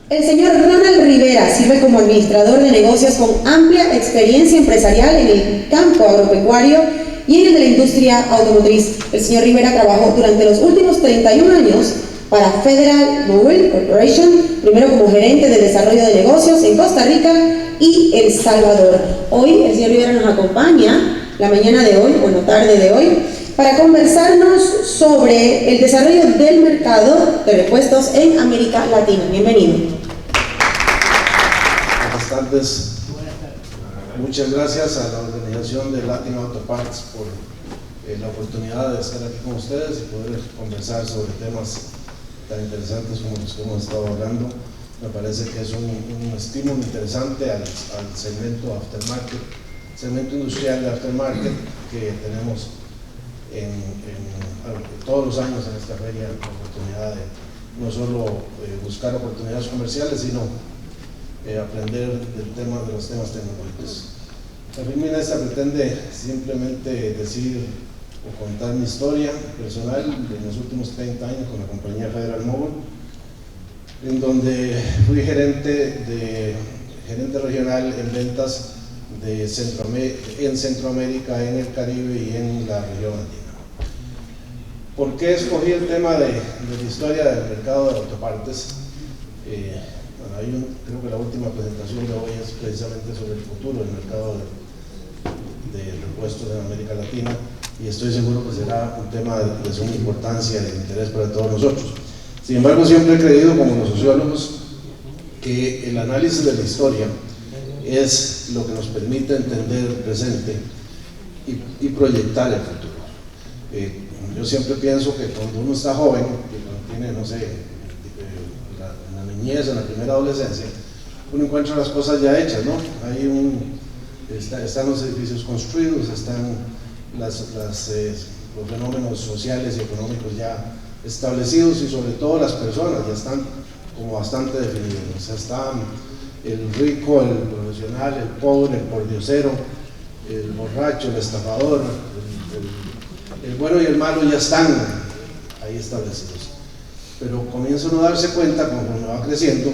El señor Ronald Rivera sirve como administrador de negocios con amplia experiencia empresarial en el campo agropecuario y en el de la industria automotriz. El señor Rivera trabajó durante los últimos 31 años para Federal Mobile Corporation, primero como gerente de desarrollo de negocios en Costa Rica y El Salvador. Hoy el señor Rivera nos acompaña, la mañana de hoy o la tarde de hoy, para conversarnos sobre el desarrollo del mercado de repuestos en América Latina. Bienvenido. Buenas tardes. Muchas gracias a la organización de Latin Auto Parts por la oportunidad de estar aquí con ustedes y poder conversar sobre temas tan interesantes como los que hemos estado hablando. Me parece que es un estímulo interesante al segmento aftermarket, segmento industrial de aftermarket que tenemos todos los años en esta feria, la oportunidad de no solo buscar oportunidades comerciales, sino aprender de los temas tecnológicos. La firma esta pretende simplemente decir o contar mi historia personal de los últimos 30 años con la compañía Federal Mobile, en donde fui gerente regional en ventas en Centroamérica, en el Caribe y en la región andina. ¿Por qué escogí el tema de la historia del mercado de autopartes? Creo que la última presentación de hoy es precisamente sobre el futuro del mercado de repuestos en América Latina, y estoy seguro que será un tema de suma importancia y de interés para todos nosotros. Sin embargo, siempre he creído, como los sociólogos, que el análisis de la historia es lo que nos permite entender el presente y proyectar el futuro. Yo siempre pienso que cuando uno está joven, que cuando tiene, no sé, en la niñez, en la primera adolescencia, uno encuentra las cosas ya hechas, ¿no? Están los edificios construidos, están los fenómenos sociales y económicos ya establecidos, y sobre todo las personas ya están como bastante definidas. O sea, están el rico, el profesional, el pobre, el pordiosero, el borracho, el estafador, el bueno y el malo ya están ahí establecidos. Pero comienza uno a darse cuenta, conforme va creciendo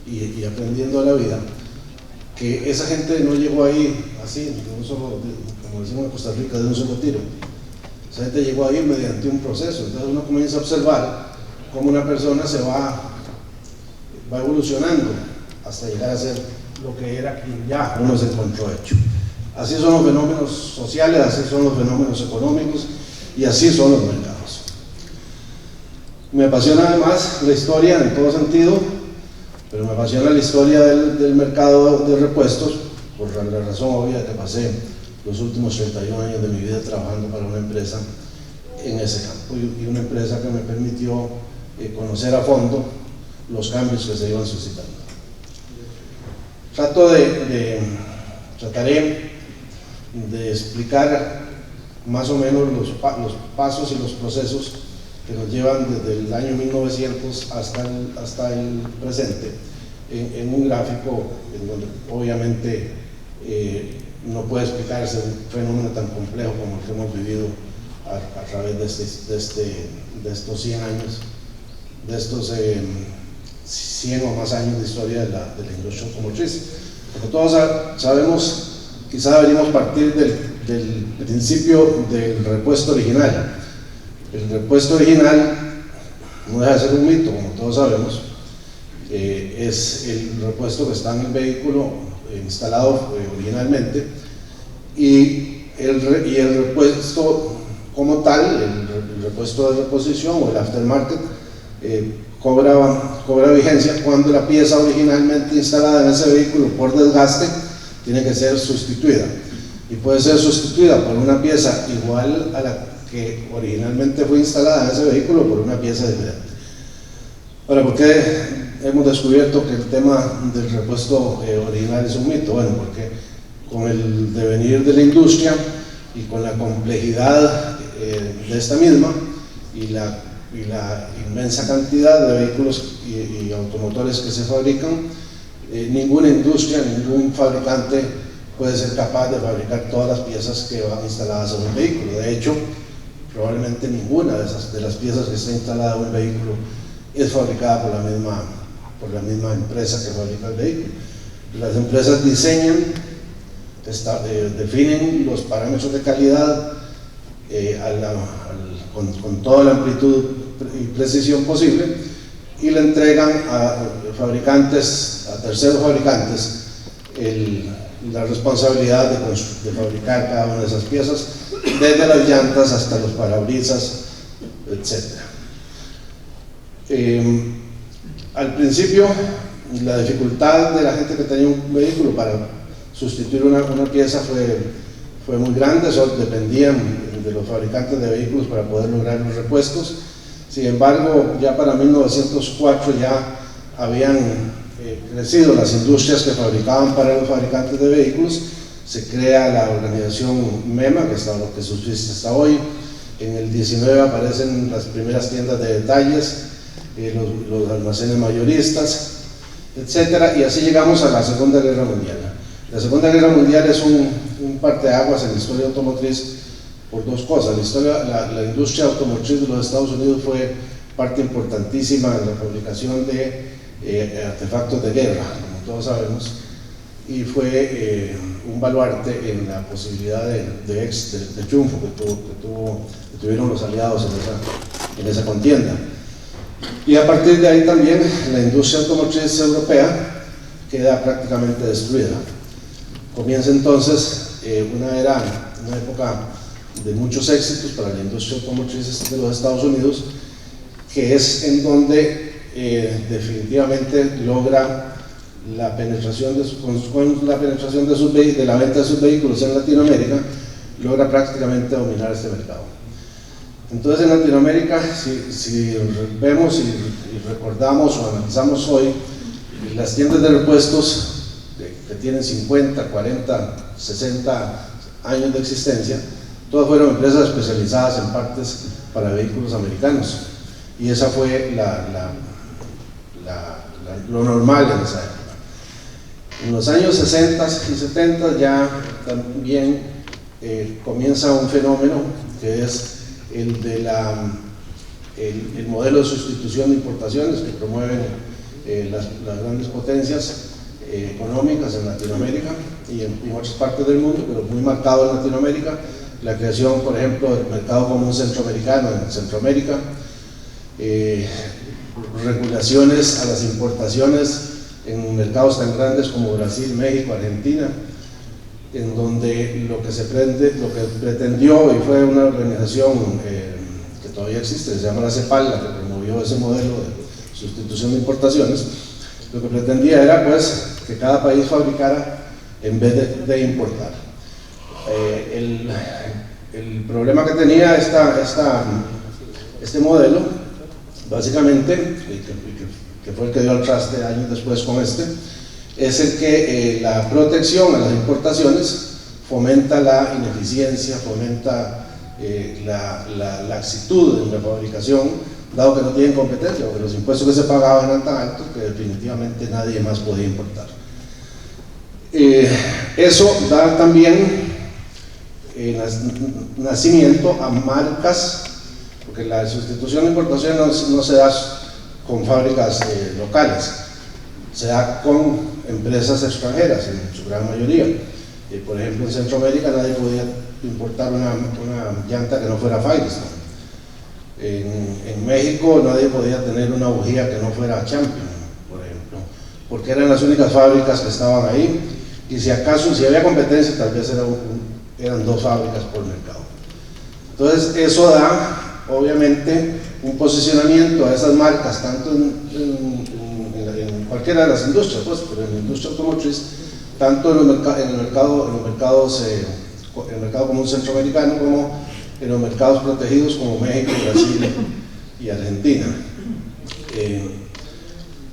y aprendiendo de la vida, que esa gente no llegó ahí así, de un solo, como decimos en Costa Rica, de un solo tiro. Esa gente llegó ahí mediante un proceso. Entonces uno comienza a observar cómo una persona se va evolucionando hasta llegar a ser lo que era que ya uno se encontró hecho. Así son los fenómenos sociales, así son los fenómenos económicos y así son los mercados. Me apasiona además la historia en todo sentido, pero me apasiona la historia del mercado de repuestos por la razón obvia que pasé los últimos 31 años de mi vida trabajando para una empresa en ese campo, y una empresa que me permitió conocer a fondo los cambios que se iban suscitando. Trataré de explicar más o menos los pasos y los procesos que nos llevan desde el año 1900 hasta el presente, en un gráfico en donde obviamente no puede explicarse un fenómeno tan complejo como el que hemos vivido a través de estos 100 años, de estos 100 o más años de historia de la industria automotriz. Porque todos sabemos, quizá deberíamos partir del principio del repuesto original. El repuesto original no deja de ser un mito, como todos sabemos. Es el repuesto que está en el vehículo instalado originalmente, y el repuesto como tal, el repuesto de reposición o el aftermarket, cobra vigencia cuando la pieza originalmente instalada en ese vehículo por desgaste tiene que ser sustituida, y puede ser sustituida por una pieza igual a la que originalmente fue instalada en ese vehículo por una pieza diferente. Ahora, ¿por qué hemos descubierto que el tema del repuesto original es un mito? Bueno, porque con el devenir de la industria y con la complejidad de esta misma y la inmensa cantidad de vehículos y automotores que se fabrican, ninguna industria, ningún fabricante puede ser capaz de fabricar todas las piezas que van instaladas en un vehículo. De hecho, probablemente ninguna de las piezas que está instalada en un vehículo es fabricada por la misma por la misma empresa que fabrica el vehículo. Las empresas diseñan, definen los parámetros de calidad con toda la amplitud y precisión posible, y le entregan a fabricantes, a terceros fabricantes, la responsabilidad de fabricar cada una de esas piezas, desde las llantas hasta los parabrisas, etc. Al principio, la dificultad de la gente que tenía un vehículo para sustituir una pieza fue muy grande, solo dependían de los fabricantes de vehículos para poder lograr los repuestos. Sin embargo, ya para 1904 ya habían crecido las industrias que fabricaban para los fabricantes de vehículos. Se crea la organización MEMA, que subsiste hasta hoy. En el 19 aparecen las primeras tiendas de detalles, los almacenes mayoristas, etc. Y así llegamos a la Segunda Guerra Mundial. La Segunda Guerra Mundial es un parteaguas en la historia automotriz por dos cosas. La industria automotriz de los Estados Unidos fue parte importantísima en la fabricación de artefactos de guerra, como todos sabemos, y fue un baluarte en la posibilidad de triunfo que tuvieron los aliados en esa contienda. Y a partir de ahí también la industria automotriz europea queda prácticamente destruida. Comienza entonces una época de muchos éxitos para la industria automotriz de los Estados Unidos, que es en donde definitivamente logra la penetración de la venta de sus vehículos en Latinoamérica, logra prácticamente dominar este mercado. Entonces en Latinoamérica, si vemos y recordamos o analizamos hoy, las tiendas de repuestos que tienen 50, 40, 60 años de existencia, todas fueron empresas especializadas en partes para vehículos americanos, y esa fue lo normal en esa época. En los años 60 y 70 ya también comienza un fenómeno que es el modelo de sustitución de importaciones que promueven las grandes potencias económicas en Latinoamérica y en otras partes del mundo, pero muy marcado en Latinoamérica. La creación, por ejemplo, del mercado común centroamericano en Centroamérica, regulaciones a las importaciones en mercados tan grandes como Brasil, México, Argentina, en donde lo que pretendió, y fue una organización que todavía existe, se llama la CEPAL, la que promovió ese modelo de sustitución de importaciones, lo que pretendía era pues que cada país fabricara en vez de importar. El problema que tenía este modelo, básicamente, que fue el que dio al traste años después con es el que la protección a las importaciones fomenta la ineficiencia, fomenta la laxitud en la fabricación, dado que no tienen competencia, porque los impuestos que se pagaban eran tan altos que definitivamente nadie más podía importar. Eso da también nacimiento a marcas, porque la sustitución de importación no se da con fábricas locales, se da con empresas extranjeras en su gran mayoría. Por ejemplo, en Centroamérica nadie podía importar una llanta que no fuera Firestone. En México nadie podía tener una bujía que no fuera Champion, por ejemplo, porque eran las únicas fábricas que estaban ahí, y si acaso, si había competencia, tal vez eran dos fábricas por mercado. Entonces eso da obviamente un posicionamiento a esas marcas, tanto en cualquiera de las industrias, pues, pero en la industria automotriz, tanto en el mercado común centroamericano como en los mercados protegidos como México, Brasil y Argentina.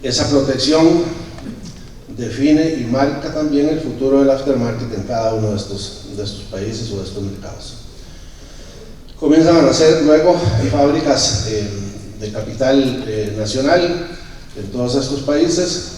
Esa protección define y marca también el futuro del aftermarket en cada uno de estos países o de estos mercados. Comienzan a nacer luego fábricas de capital nacional en todos estos países.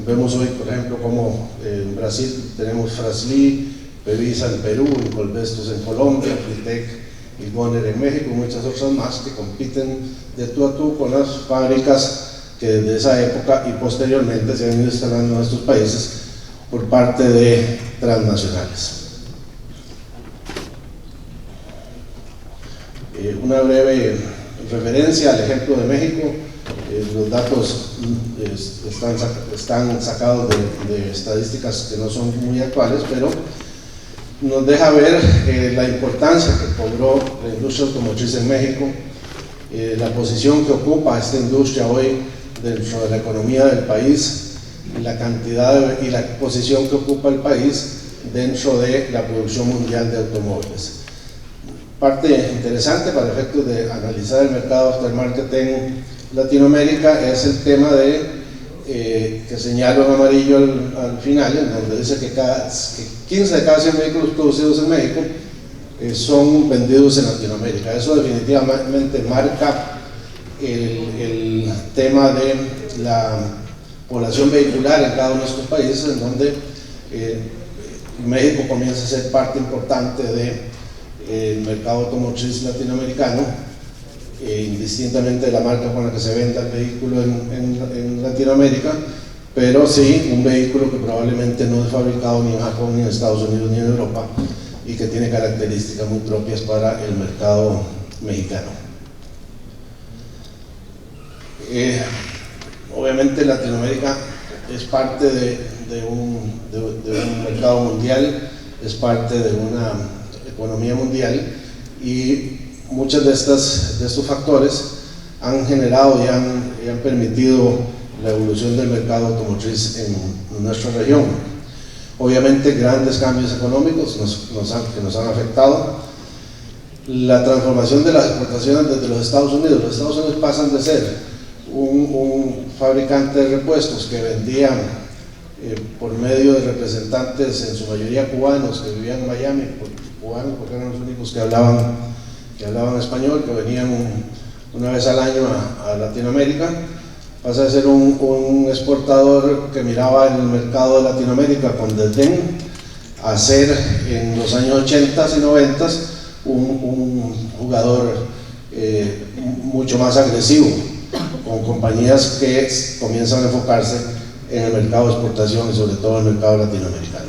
Vemos hoy, por ejemplo, como en Brasil tenemos Frasli, Pevisa en Perú, Colvestos en Colombia, Fritec y Goner en México, y muchas otras más que compiten de tú a tú con las fábricas que desde esa época y posteriormente se han ido instalando en estos países por parte de transnacionales. Una breve referencia al ejemplo de México. Los datos están sacados de estadísticas que no son muy actuales, pero nos deja ver la importancia que cobró la industria automotriz en México, la posición que ocupa esta industria hoy dentro de la economía del país, la cantidad y la posición que ocupa el país dentro de la producción mundial de automóviles. Parte interesante para efectos de analizar el mercado aftermarket en Latinoamérica es el tema de que señalo en amarillo al final, en donde dice que 15 de cada 100 vehículos producidos en México son vendidos en Latinoamérica. Eso definitivamente marca el tema de la población vehicular en cada uno de estos países, en donde México comienza a ser parte importante del mercado automotriz latinoamericano, indistintamente de la marca con la que se venda el vehículo en Latinoamérica, pero sí un vehículo que probablemente no es fabricado ni en Japón, ni en Estados Unidos, ni en Europa, y que tiene características muy propias para el mercado mexicano. Obviamente Latinoamérica es parte de un mercado mundial, es parte de una economía mundial, y muchos de estos factores han generado y han permitido la evolución del mercado automotriz en nuestra región. Obviamente grandes cambios económicos que nos han afectado. La transformación de las exportaciones desde los Estados Unidos. Los Estados Unidos pasan de ser un fabricante de repuestos que vendían por medio de representantes, en su mayoría cubanos, que vivían en Miami, cubanos porque eran los únicos que hablaban español, que venían una vez al año a Latinoamérica. Pasa a ser un exportador que miraba en el mercado de Latinoamérica con desdén, a ser en los años 80 y 90 un jugador mucho más agresivo, con compañías que comienzan a enfocarse en el mercado de exportación y sobre todo en el mercado latinoamericano.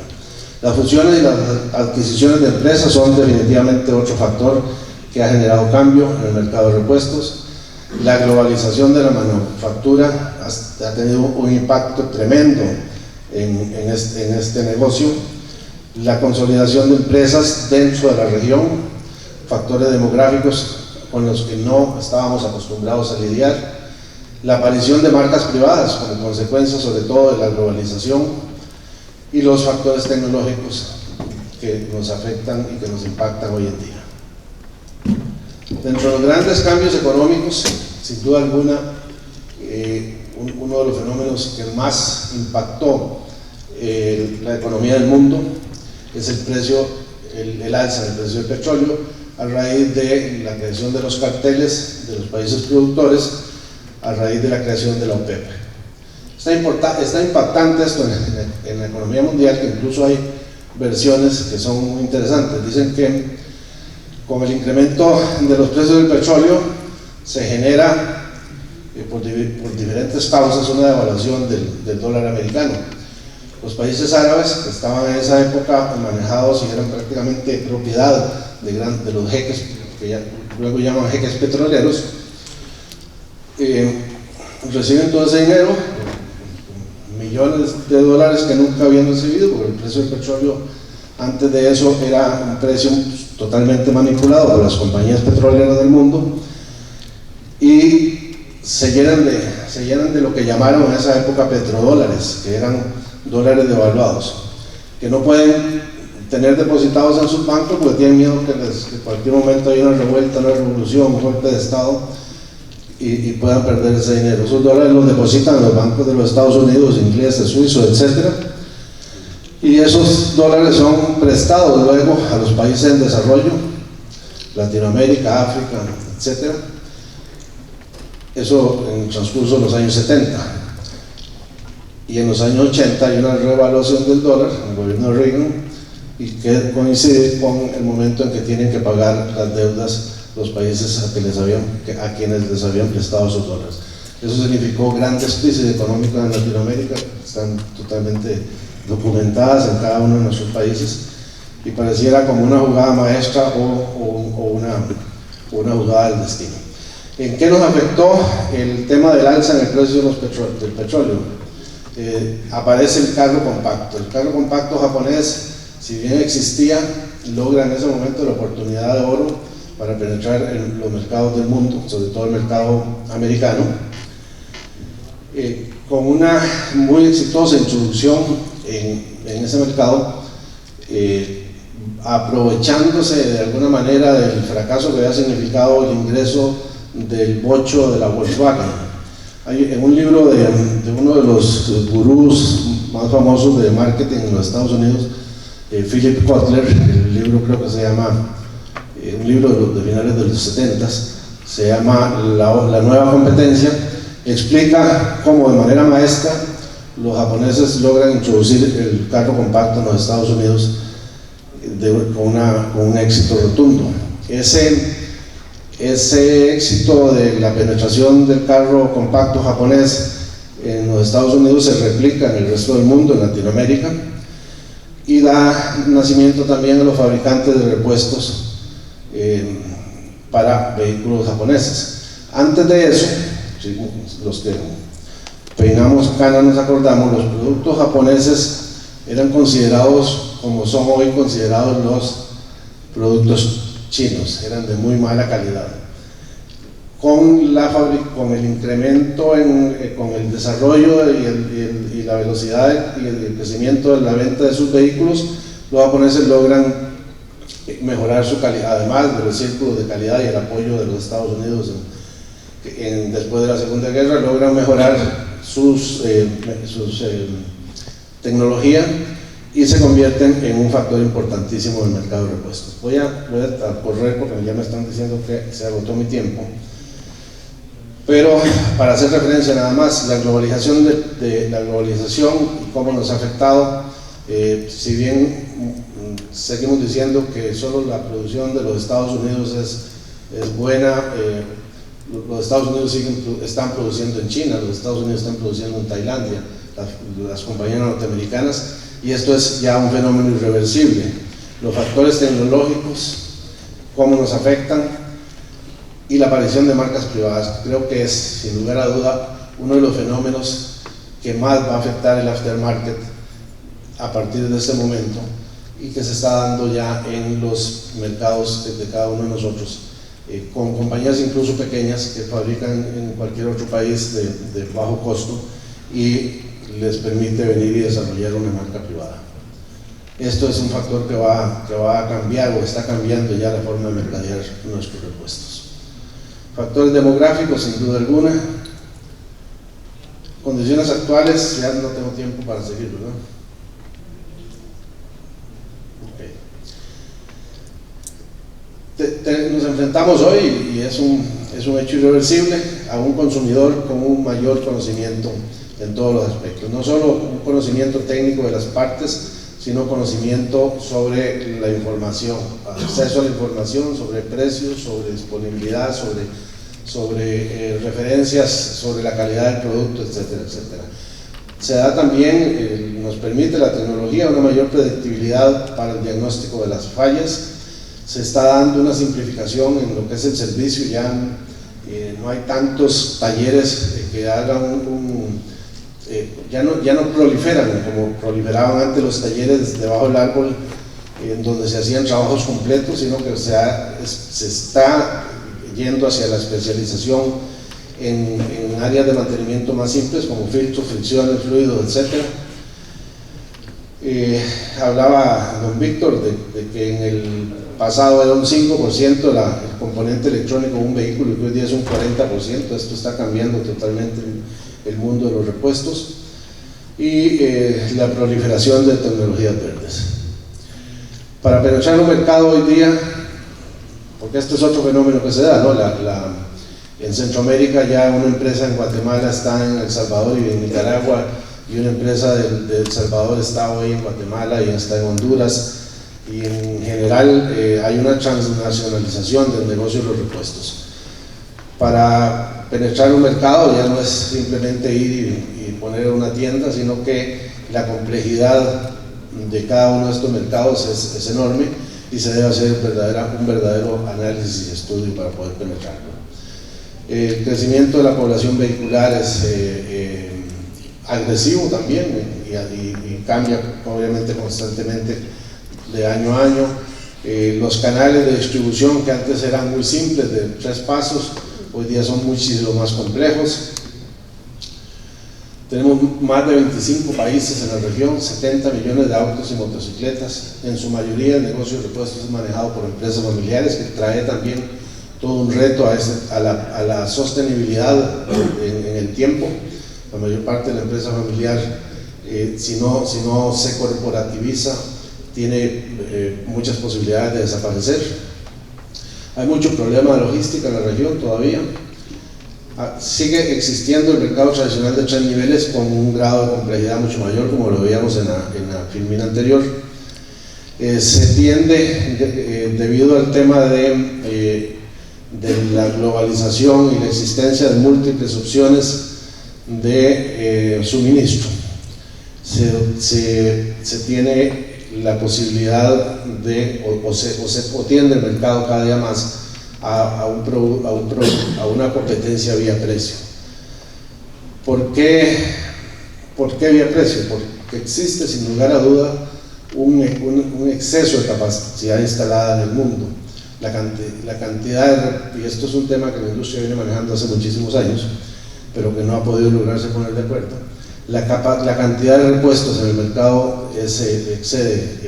Las fusiones y las adquisiciones de empresas son definitivamente otro factor que ha generado cambio en el mercado de repuestos. La globalización de la manufactura ha tenido un impacto tremendo en este negocio. La consolidación de empresas dentro de la región, factores demográficos con los que no estábamos acostumbrados a lidiar, la aparición de marcas privadas como consecuencia sobre todo de la globalización, y los factores tecnológicos que nos afectan y que nos impactan hoy en día. Dentro de los grandes cambios económicos, sin duda alguna, uno de los fenómenos que más impactó la economía del mundo es el alza del precio del petróleo a raíz de la creación de los carteles de los países productores, a raíz de la creación de la OPEP. Está impactante esto en la economía mundial, que incluso hay versiones que son muy interesantes. Dicen que con el incremento de los precios del petróleo se genera por diferentes causas una devaluación del dólar americano. Los países árabes, que estaban en esa época manejados y eran prácticamente propiedad de los jeques, que luego llaman jeques petroleros, reciben todo ese dinero, millones de dólares que nunca habían recibido, porque el precio del petróleo antes de eso era un precio totalmente manipulado por las compañías petroleras del mundo, y se llenan de lo que llamaron en esa época petrodólares, que eran dólares devaluados, que no pueden tener depositados en sus bancos porque tienen miedo que en cualquier momento haya una revuelta, una revolución, un golpe de Estado y puedan perder ese dinero. Esos dólares los depositan en los bancos de los Estados Unidos, ingleses, suizos, etc. Y esos dólares son prestados luego a los países en desarrollo, Latinoamérica, África, etc. Eso en el transcurso de los años 70. Y en los años 80 hay una revaluación del dólar en el gobierno de Reagan, y que coincide con el momento en que tienen que pagar las deudas los países a quienes les habían prestado esos dólares. Eso significó grandes crisis económicas en Latinoamérica, están totalmente documentadas en cada uno de nuestros países, y pareciera como una jugada maestra o una jugada del destino. ¿En qué nos afectó el tema del alza en el precio del petróleo? Aparece el carro compacto. El carro compacto japonés, si bien existía, logra en ese momento la oportunidad de oro para penetrar en los mercados del mundo, sobre todo el mercado americano, con una muy exitosa introducción en ese mercado, aprovechándose de alguna manera del fracaso que había significado el ingreso del bocho de la Volkswagen. En un libro de uno de los gurús más famosos de marketing en los Estados Unidos, Philip Kotler, el libro creo que se llama, un libro de finales de los 70s, se llama La Nueva Competencia, explica cómo de manera maestra los japoneses logran introducir el carro compacto en los Estados Unidos con un éxito rotundo. Ese éxito de la penetración del carro compacto japonés en los Estados Unidos se replica en el resto del mundo, en Latinoamérica, y da nacimiento también a los fabricantes de repuestos para vehículos japoneses. Antes de eso, los que peinamos canas nos acordamos, los productos japoneses eran considerados como son hoy considerados los productos chinos, eran de muy mala calidad. Con el incremento, con el desarrollo y la velocidad y el crecimiento de la venta de sus vehículos, los japoneses logran mejorar su calidad, además de los círculos de calidad y el apoyo de los Estados Unidos después de la Segunda Guerra, logran mejorar sus tecnología y se convierten en un factor importantísimo del mercado de repuestos. Voy a correr porque ya me están diciendo que se agotó mi tiempo, pero para hacer referencia nada más, la globalización y cómo nos ha afectado, si bien seguimos diciendo que solo la producción de los Estados Unidos es buena, los Estados Unidos están produciendo en China, los Estados Unidos están produciendo en Tailandia, las compañías norteamericanas, y esto es ya un fenómeno irreversible. Los factores tecnológicos, cómo nos afectan, y la aparición de marcas privadas, creo que es, sin lugar a duda, uno de los fenómenos que más va a afectar el aftermarket a partir de este momento, y que se está dando ya en los mercados de cada uno de nosotros, con compañías incluso pequeñas que fabrican en cualquier otro país de bajo costo y les permite venir y desarrollar una marca privada. Esto es un factor que va a cambiar o está cambiando ya la forma de mercadear nuestros repuestos. Factores demográficos, sin duda alguna. Condiciones actuales, ya no tengo tiempo para seguir, ¿verdad? Nos enfrentamos hoy, y es un hecho irreversible, a un consumidor con un mayor conocimiento en todos los aspectos, no solo un conocimiento técnico de las partes, sino conocimiento sobre la información, acceso a la información, sobre precios, sobre disponibilidad, sobre referencias, sobre la calidad del producto, etcétera, etcétera. Se da también, nos permite la tecnología una mayor predictibilidad para el diagnóstico de las fallas. Se está dando una simplificación en lo que es el servicio, ya no hay tantos talleres que hagan ya no proliferan como proliferaban antes los talleres debajo del árbol, en donde se hacían trabajos completos, sino que se está yendo hacia la especialización en áreas de mantenimiento más simples como filtros, fricciones, fluidos, etc. Hablaba don Víctor de que en el pasado era un 5% el componente electrónico de un vehículo, y que hoy día es un 40%. Esto está cambiando totalmente el mundo de los repuestos, y la proliferación de tecnologías verdes. Para penetrar un mercado hoy día, porque este es otro fenómeno que se da, ¿no? En Centroamérica ya una empresa en Guatemala está en El Salvador y en Nicaragua, y una empresa de El Salvador está hoy en Guatemala y está en Honduras, y en general hay una transnacionalización del negocio de los repuestos. Para penetrar un mercado ya no es simplemente ir y poner una tienda, sino que la complejidad de cada uno de estos mercados es enorme y se debe hacer un verdadero análisis y estudio para poder penetrarlo. El crecimiento de la población vehicular es agresivo también y cambia obviamente constantemente de año a año. Los canales de distribución que antes eran muy simples, de 3 pasos, hoy día son muchísimo más complejos. Tenemos más de 25 países en la región, 70 millones de autos y motocicletas. En su mayoría el negocio de repuestos es manejado por empresas familiares, que trae también todo un reto a la sostenibilidad en el tiempo. La mayor parte de la empresa familiar, si no se corporativiza, tiene muchas posibilidades de desaparecer. Hay mucho problema de logística en la región todavía. Sigue existiendo el mercado tradicional de 3 niveles con un grado de complejidad mucho mayor, como lo veíamos en la filmina anterior. Se tiende, debido al tema de la globalización y la existencia de múltiples opciones de suministro, se tiene la posibilidad de, o tiende el mercado cada día más a una competencia vía precio. ¿Por qué vía precio? Porque existe sin lugar a duda un exceso de capacidad instalada en el mundo. La cantidad, y esto es un tema que la industria viene manejando hace muchísimos años, pero que no ha podido lograrse poner de acuerdo. La cantidad de repuestos en el mercado excede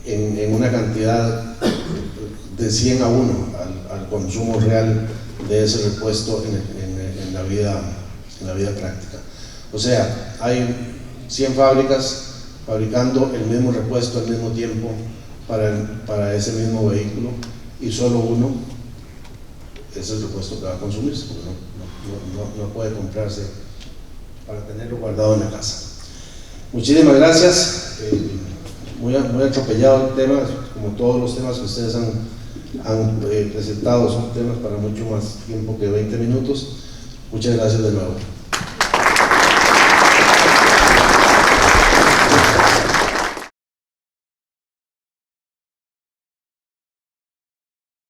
en una cantidad de 100 a 1 al consumo real de ese repuesto en la vida práctica. O sea, hay 100 fábricas fabricando el mismo repuesto al mismo tiempo para ese mismo vehículo, y solo uno es el repuesto que va a consumirse, porque no puede comprarse para tenerlo guardado en la casa. Muchísimas gracias. Muy atropellado el tema, como todos los temas que ustedes han presentado, son temas para mucho más tiempo que 20 minutos. Muchas gracias de nuevo.